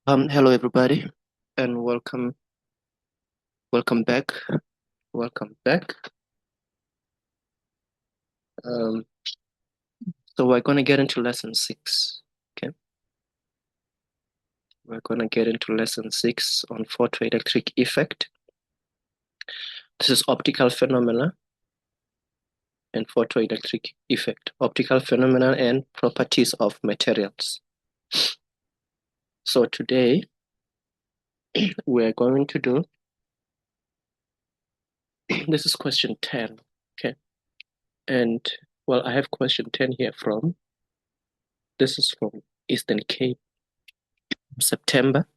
Hello everybody, and welcome back, welcome back. Um, so we're gonna get into lesson 6. Okay, we're gonna get into lesson 6 on photoelectric effect. This is optical phenomena and photoelectric effect, optical phenomena and properties of materials. So today we're going to do this is question 10. Okay, and well, I have question 10 here from this is from Eastern Cape, September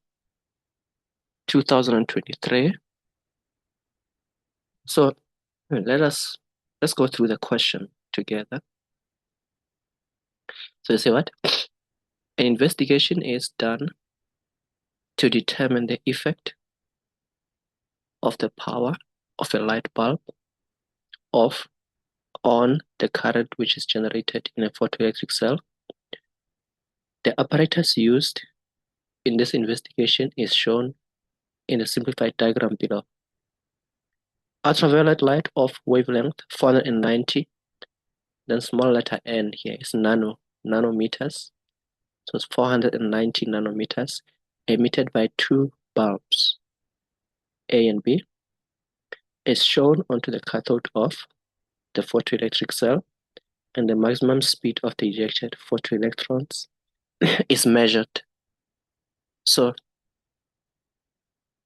2023. So let's go through the question together. So you say what? An investigation is done to determine the effect of the power of a light bulb off on the current which is generated in a photoelectric cell. The apparatus used in this investigation is shown in the simplified diagram below. Ultraviolet light of wavelength 490, then small letter n here is nanometers. So it's 490 nanometers emitted by two bulbs, A and B, is shown onto the cathode of the photoelectric cell, and the maximum speed of the ejected photoelectrons is measured. So,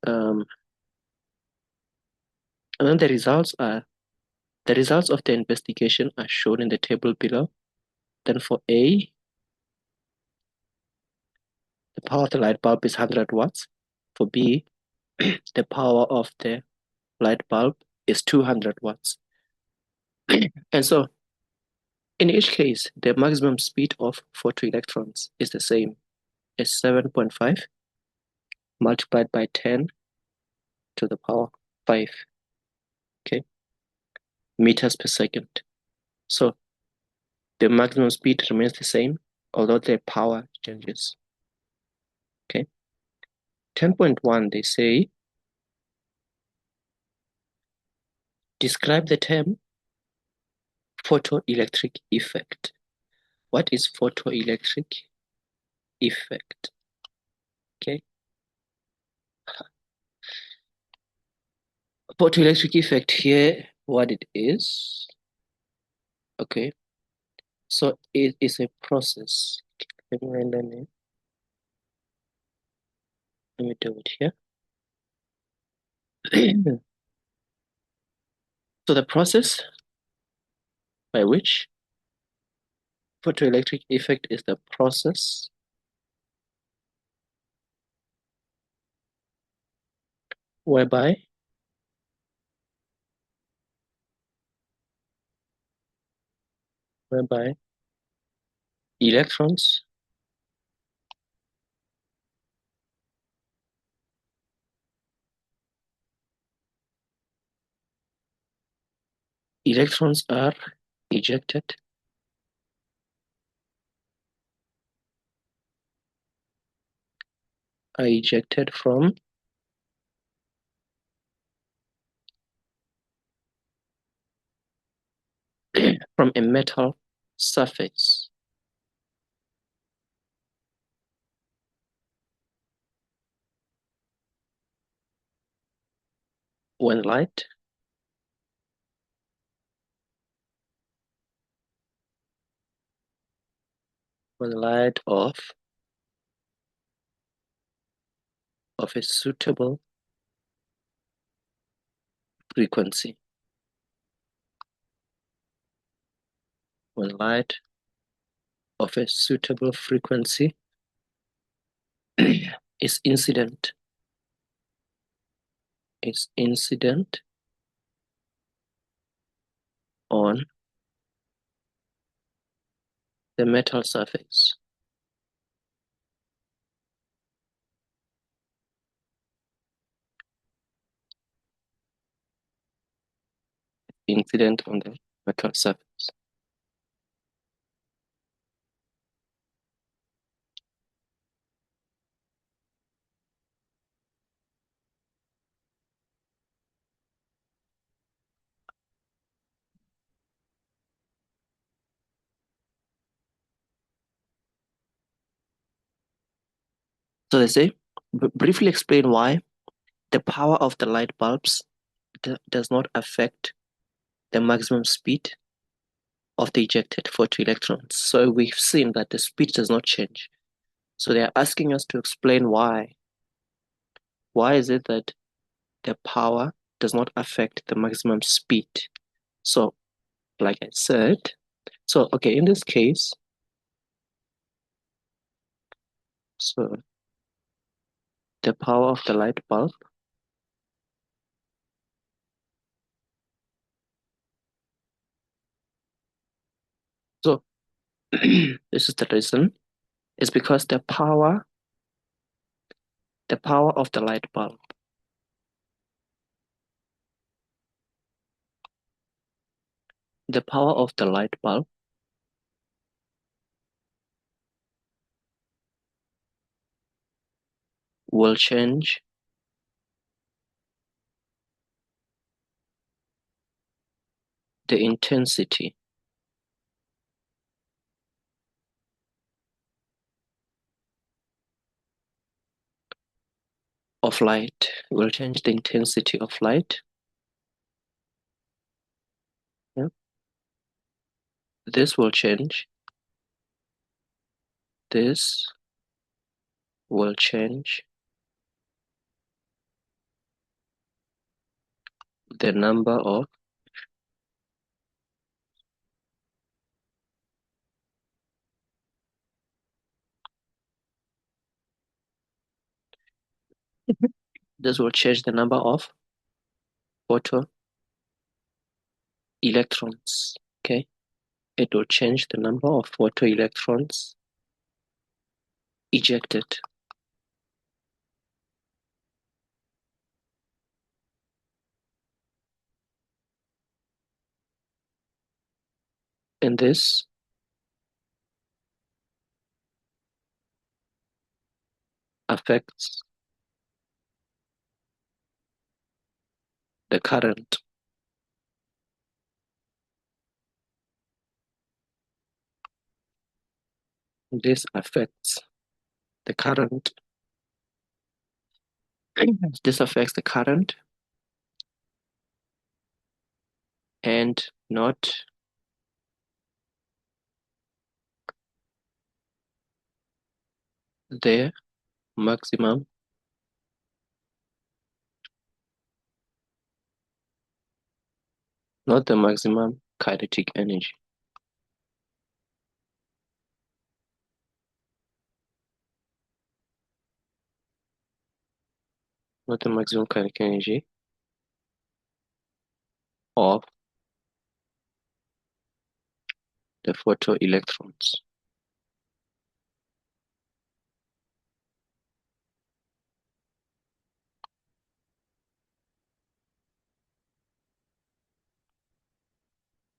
and then the results of the investigation are shown in the table below. Then for A, the power of the light bulb is 100 watts. For B, the power of the light bulb is 200 watts. And so, in each case, the maximum speed of photoelectrons is the same as 7.5 multiplied by 10 to the power 5, okay, meters per second. So the maximum speed remains the same, although the power changes, okay. 10.1, they say, describe the term photoelectric effect. What is photoelectric effect? Okay. Photoelectric effect here, what it is, okay. So it is a process. Let me do it here. So the process by which photoelectric effect is the process whereby electrons are ejected from from a metal surface when light of a suitable frequency. When light of a suitable frequency is incident on the metal surface. Incident on the metal surface. So they say, briefly explain why the power of the light bulbs does not affect the maximum speed of the ejected photoelectrons. So we've seen that the speed does not change. So they're asking us to explain why. Why is it that the power does not affect the maximum speed? So, like I said, so okay, in this case, so the power of the light bulb, so this is the reason, is because the power of the light bulb the power of the light bulb will change the intensity of light, will change the intensity of light. Yeah. This will change. This will change the number of this will change the number of photoelectrons. Okay. It will change the number of photoelectrons ejected. And this affects the current. This affects the current. This affects the current and not the maximum not the maximum kinetic energy. Not the maximum kinetic energy of the photoelectrons.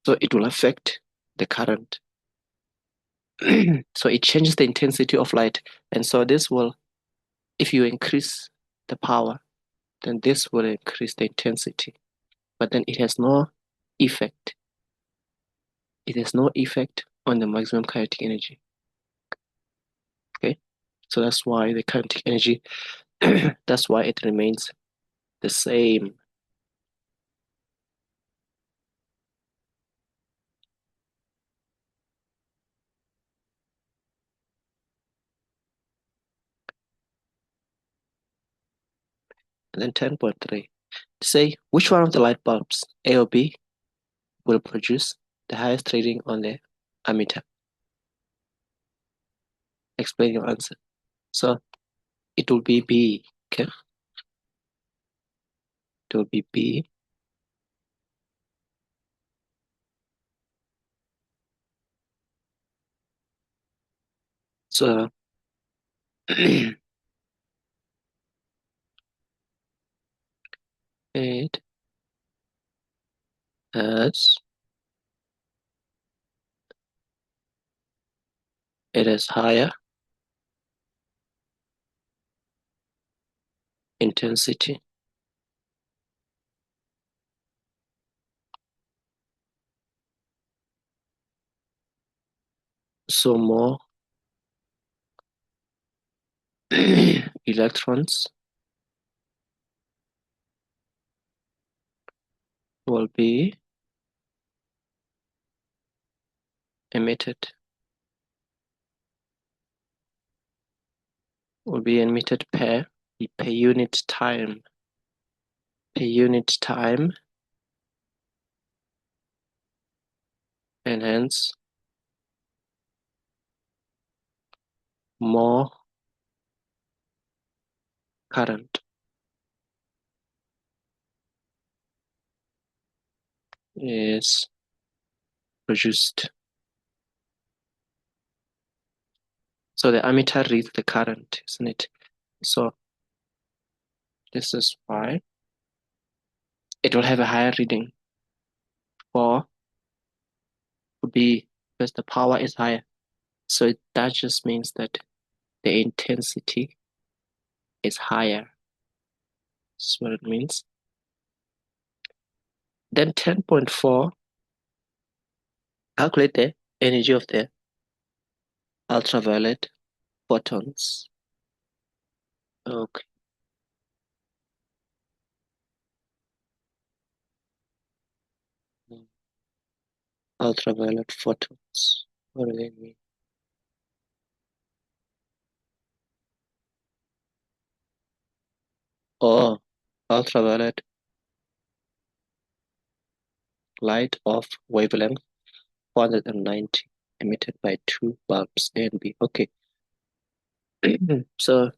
So it will affect the current. So it changes the intensity of light. And so this will, if you increase the power, then this will increase the intensity. But then it has no effect. It has no effect on the maximum kinetic energy. Okay. So that's why the kinetic energy, that's why it remains the same. And then 10.3. Say which one of the light bulbs, A or B, will produce the highest reading on the ammeter? Explain your answer. So it will be B. Okay. It will be B. So it has it has higher intensity. So more electrons will be emitted per unit time. Per unit time, and hence more current is produced. So the ammeter reads the current, isn't it? So this is why it will have a higher reading for B, because the power is higher. So that just means that the intensity is higher. That's what it means. Then 10.4, calculate the energy of the ultraviolet photons. Okay. Ultraviolet photons. What do they mean? Oh, ultraviolet light of wavelength 490 emitted by two bulbs A and B. Okay. So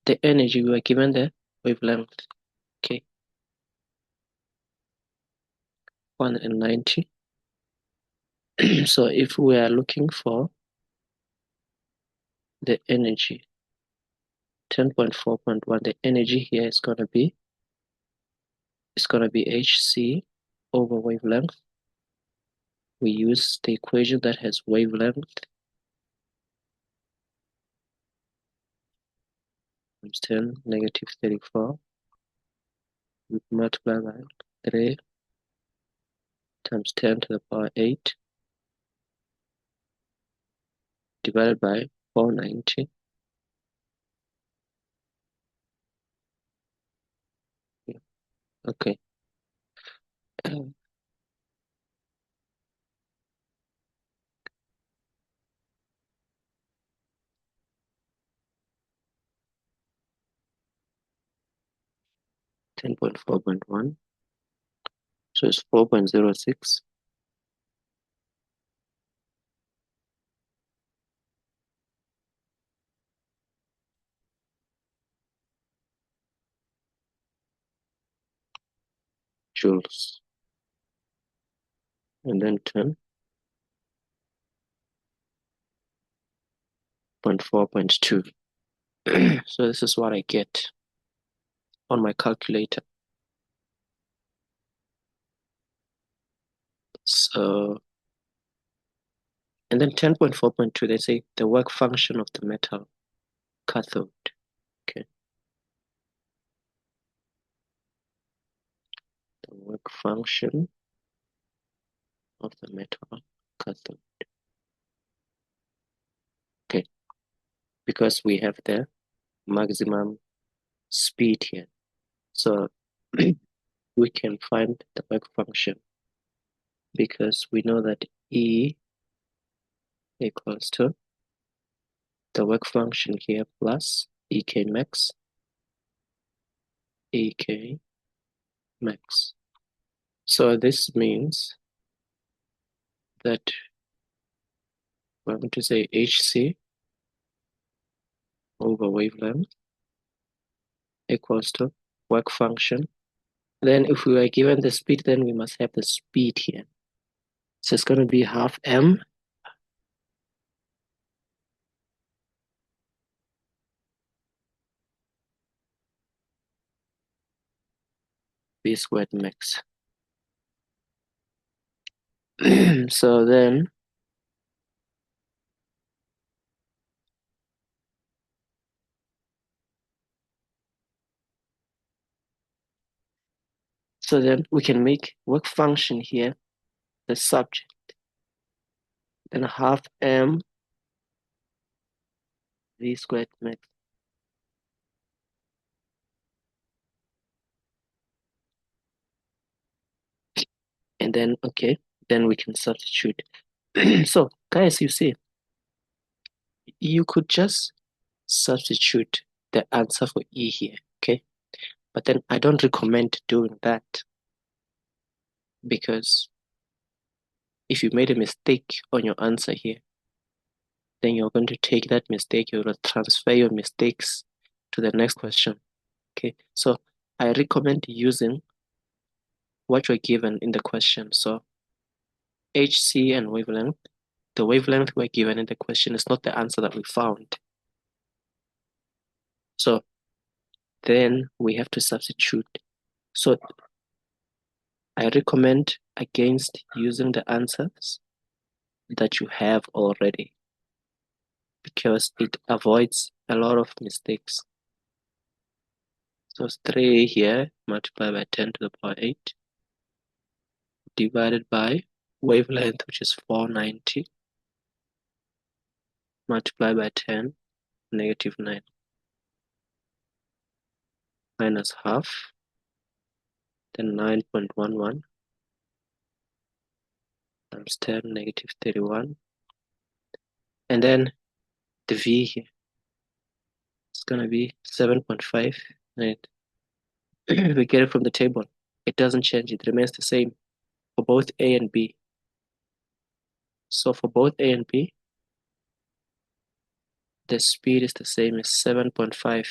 the energy we were given the wavelength. Okay. 490. So if we are looking for the energy, 10.4.1, the energy here is gonna be Hc over wavelength. We use the equation that has wavelength times 10 negative 34. We multiply by 3 times 10 to the power 8 divided by 490. Okay. 10.4.1. So it's 4.06 joules. And then 10.4.2. So this is what I get on my calculator. So, and then 10.4.2, they say the work function of the metal cathode. Okay. The work function of the metal cathode. Okay. Because we have the maximum speed here. So we can find the work function because we know that E equals to the work function here plus EK max, EK max. So this means that we're going to say Hc over wavelength equals to work function. Then if we are given the speed, then we must have the speed here. So it's going to be half m v squared max. So then we can make work function here the subject. Then half m V squared max. And then, okay, then we can substitute. So, guys, you see, you could just substitute the answer for E here, okay? But then I don't recommend doing that because if you made a mistake on your answer here, then you're going to take that mistake, you're going to transfer your mistakes to the next question, okay? So I recommend using what you're given in the question. So HC and wavelength, the wavelength we're given in the question is not the answer that we found. So then we have to substitute. So I recommend against using the answers that you have already because it avoids a lot of mistakes. So it's 3 here multiplied by 10 to the power 8 divided by wavelength, which is 490, multiplied by 10, negative 9, minus half, then 9.11 times 10, negative 31. And then the V here is going to be 7.5. Right? We get it from the table. It doesn't change. It remains the same for both A and B. So for both A and B, the speed is the same as 7.5,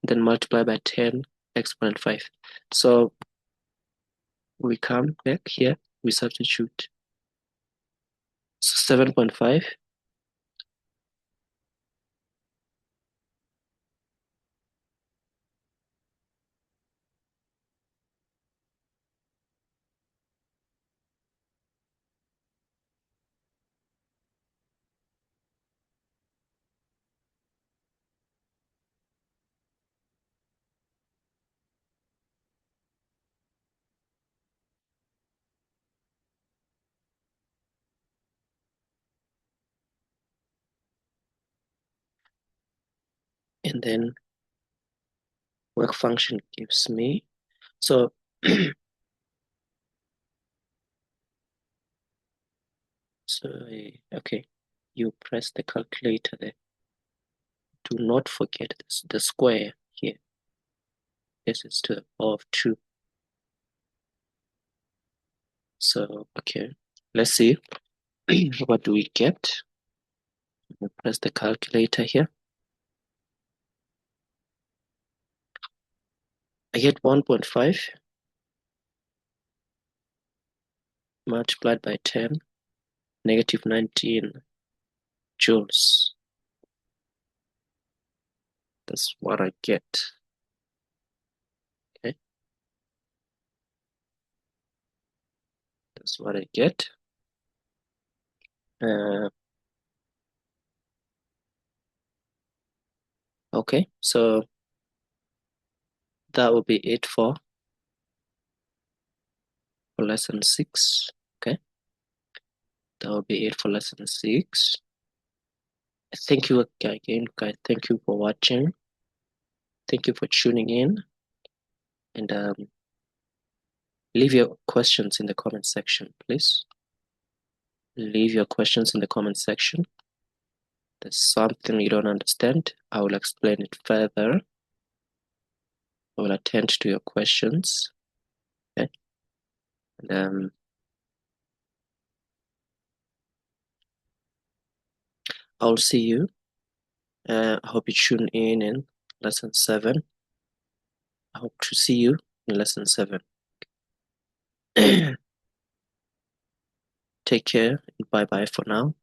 then multiply by 10 exponent 5. So we come back here, we substitute. So 7.5 and then work function gives me. So so okay, you press the calculator there. Do not forget this, the square here. This is to the power of 2. So okay, let's see. What do we get? We press the calculator here. I get 1.5 multiplied by 10, negative 19 joules. That's what I get. Okay, that's what I get. Okay, so that will be it for lesson 6. Okay, that will be it for lesson 6. Thank you again, guys. Thank you for watching. Thank you for tuning in, and leave your questions in the comment section, please. Leave your questions in the comment section. There's something you don't understand, I will explain it further. I will attend to your questions. Okay, and I'll see you. I hope you tune in lesson 7. I hope to see you in lesson 7. Take care and bye bye for now.